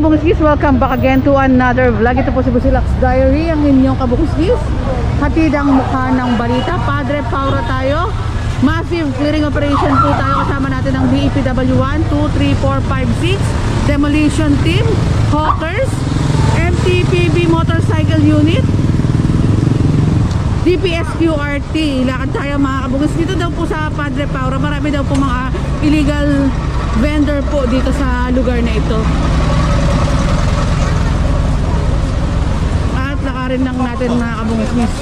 kabungskis, welcome back again to another vlog. Ito po si Busilak's Diary, ang inyong kabungskis. Hatid ang mukha ng balita. Padre Paura tayo. Massive clearing operation po tayo. Kasama natin ang DEPW 1, 2, 3, 4, 5, 6 Demolition Team, Hawkers, MTPB Motorcycle Unit, DPSQRT. Lakad tayo mga kabungskis. Dito daw po sa Padre Paura, marami daw po mga illegal vendor po dito sa lugar na ito. At lakarin lang natin mga kabungskis.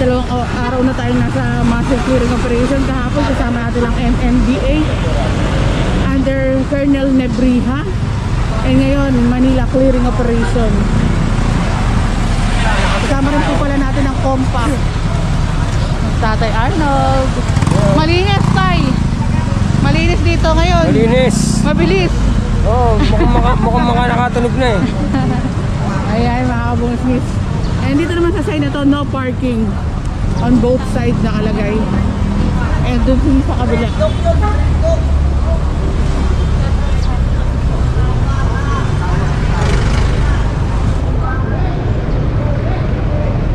Dalawang araw na tayong nasa massive clearing operation. Kahapon kasama natin ang MMDA under Colonel Nebriha, and ngayon Manila clearing operation. Kasama rin po pala natin ang Compact, Tatay Arnold. Malinis tay, malinis dito ngayon. Malinis, mabilis. mukhang nakatunog na eh. Ayan mga kabungskis. And dito naman sa side na to, no parking on both sides nakalagay. And doon sa kabila.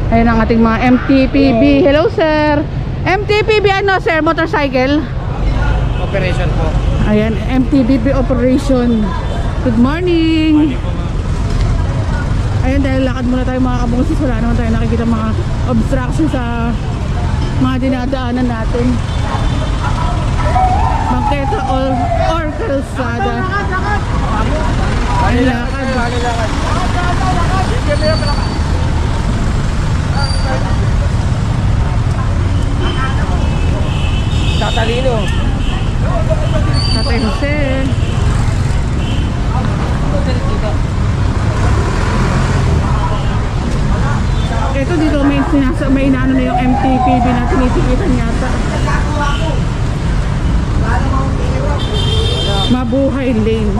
Ayan ang ating mga MTPB. Hello sir. MTPB ano sir? Motorcycle? Operation po. Ayan, MTPB operation. Good morning. Ayun, dahil lakad muna tayo mga kabungskis, wala naman tayo nakikita mga obstruction sa mga dinadaanan natin. Bangketa or kalsada. Ay, lakad. Tatalino. Tatay Jose. Ito dito may inaano na yung MTPB na tinitikitan yata. Mabuhay Lane.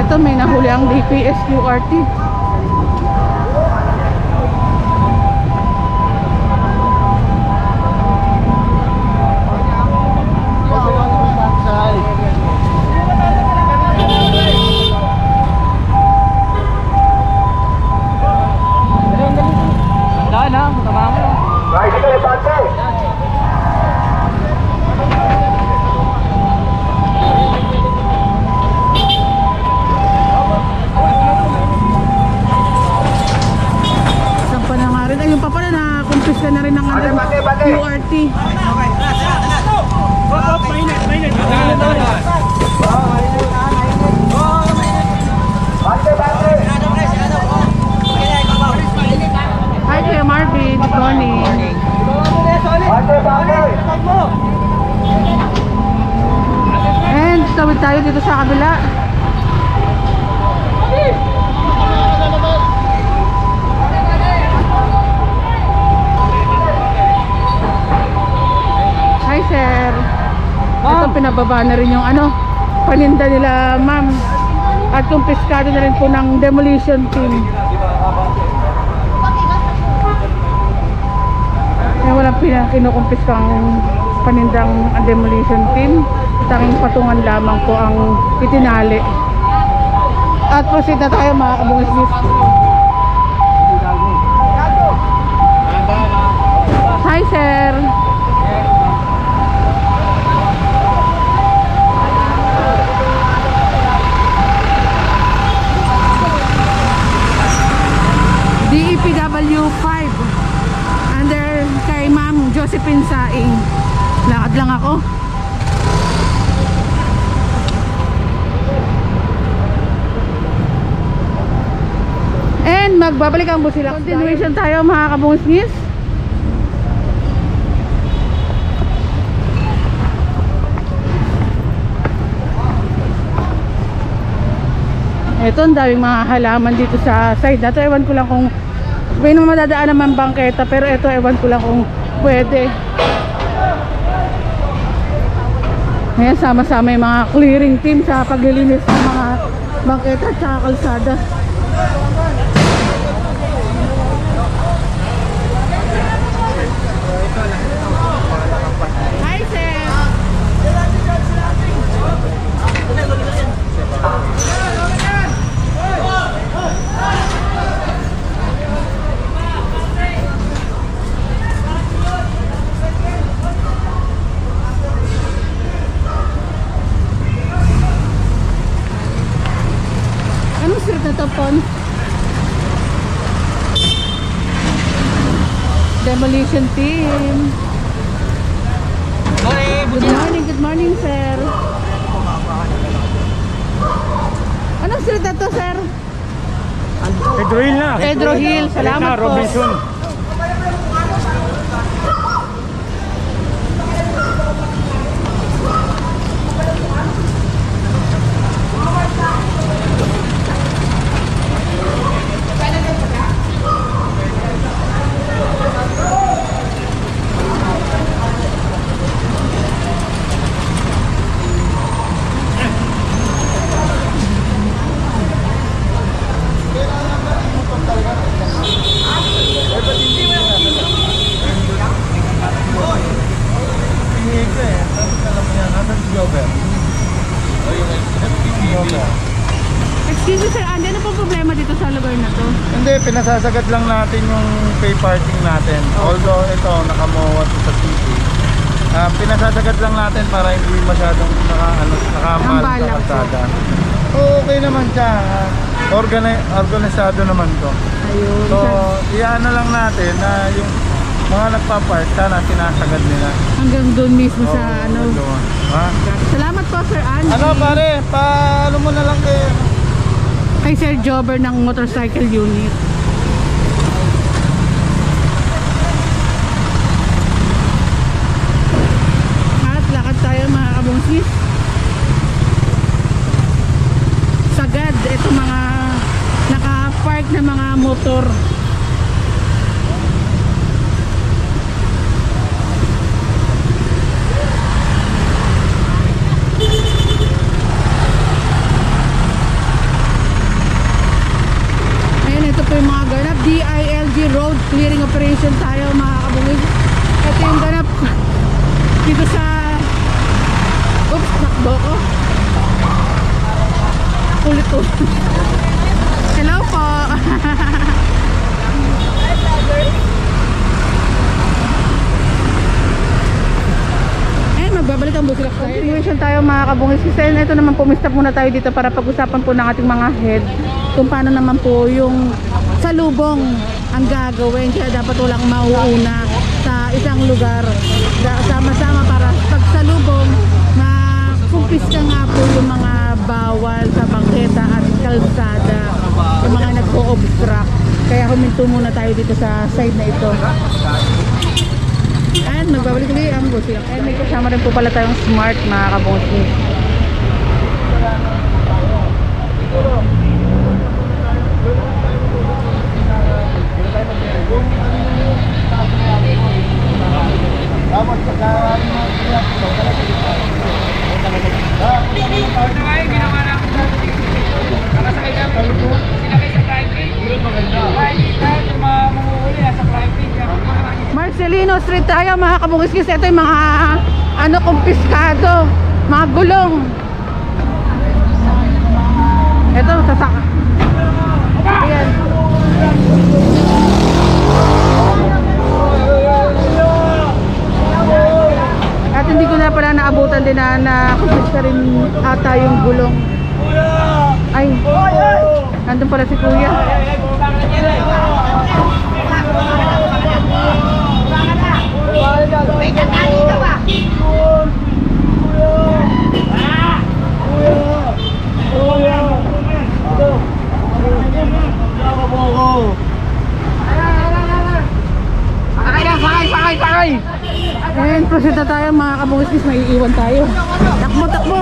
Ito may nahuli ang DPSQRT. Na rin ng QRT. Hi Kuya Marvin, good morning. And tawid tayo dito sa kabila. Hi sir. Ito pinababa na rin yung paninda nila ma'am. At kumpiskado na rin po ng demolition team. Eh, walang kinukumpiskang panindang demolition team. Tanging patungan lamang po ang itinali. At proceed na tayo mga kabungskis. Hi sir. DEPW 5 under kay Ma'am Josephine Saing. Lakad lang ako. And magbabalik ang Busilak. Continuation tayo mga kabungskis. Ito, ang daming mga halaman dito sa side na to. Ewan ko lang kung may naman madadaan naman bangketa, pero ito ewan ko lang kung pwede. Ngayon, sama-sama yung mga clearing team sa paglilinis ng mga bangketa at saka kalsada. Hi, sir! Anong street na to, Pon? Demolition team. Good morning, sir. Anong street na to, sir? Pedro Hill na. Pedro Hill, salamat po. Robinson. Excuse me, sir, ano pong problema dito sa lugar na to? Hindi, pinasasagad lang natin yung pay parking natin. Although ito, nakamuha sa city. Pinasasagad lang natin para hindi masyadong nakamal sa kalsada. Okay naman siya. Organisado naman to. Ayun, So, sir. iyaano lang natin na yung mga nagpa-park, sana sinasagad nila. Hanggang doon mismo sa ano. doon. Ha? Salamat po, Sir Andy. Ano pare, paano mo na lang kayo? Kay Sir Jobber ng motorcycle unit. At lakad tayo mga kabungsis. Sagad, ito mga naka-park na mga motor. Ito po yung mga ganap, DILG road clearing operation tayo mga kabungis. Ito yung ganap dito sa oops, nakbo ko ulit po. Hello po. Magbabalik ang Busilak tayo. Continuation tayo mga kabungis. Kasi ito naman po, stop muna tayo dito para pag-usapan po ng ating mga head kung paano naman po yung salubong ang gagawin. Kaya dapat walang mauuna sa isang lugar. Sama-sama para pag salubong kumpis ka nga po yung mga bawal sa bangketa at kalsada. Yung mga nagpo-obstruct. Kaya huminto muna tayo dito sa side na ito. And magbabalik ulit ang Busilak. And may kasama rin po pala tayong smart mga kabungsi. Marcelino Street tayo mga kabungis kasi ito yung mga kumpiskado, mga gulong. Ito sasaka. Ayan. At hindi ko na pala naabutan din na kumpiska rin ata yung gulong. Ay, nandun pala si kuya. Sakay! And proceed na tayo mga kabungis, may iiwan tayo. Takbo!